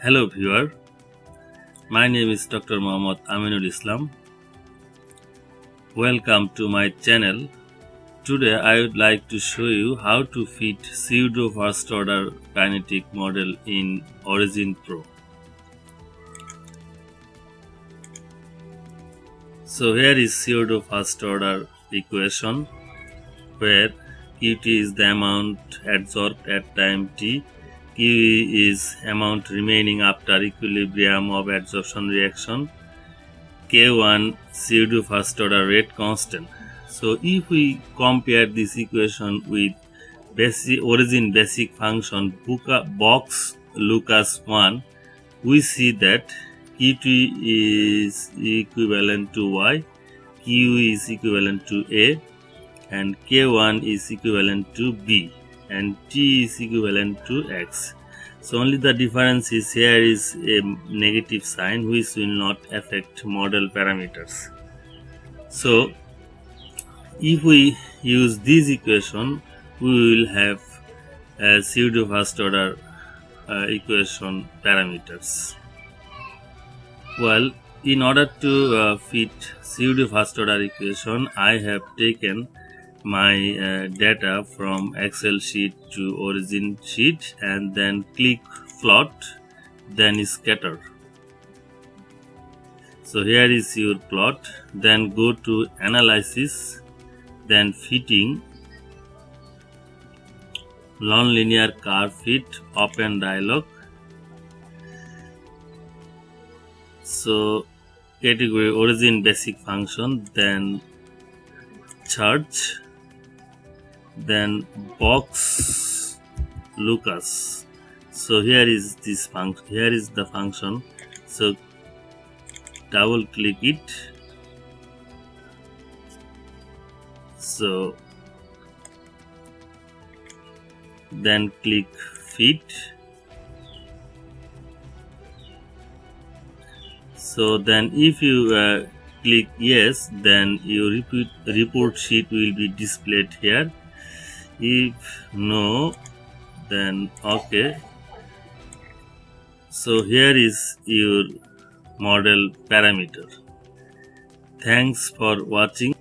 Hello viewer, my name is Dr. Mohammad Aminulchem. Welcome to my channel. Today I would like to show you how to fit pseudo-first-order kinetic model in OriginPro. So here is pseudo-first-order equation where Qt is the amount adsorbed at time t, Q is amount remaining after equilibrium of adsorption reaction, K1 pseudo-first-order rate constant. So if we compare this equation with origin basic function box Lucas 1, we see that Q2 is equivalent to y, Q is equivalent to a, and K1 is equivalent to b, and t is equivalent to x. So only the difference is here is a negative sign which will not affect model parameters. So if we use this equation, we will have a pseudo-first-order equation parameters. Well, in order to fit pseudo-first-order equation, I have taken my data from Excel sheet to origin sheet and then click plot, then scatter. So here is your plot, then go to analysis, then fitting, nonlinear curve fit, open dialog. So category origin basic function, then charge, then box Lucas. So here is this function, here is the function. So double click it. So then click fit. So then if you click yes, then your report sheet will be displayed here. If no, then okay. So here is your model parameter. Thanks for watching.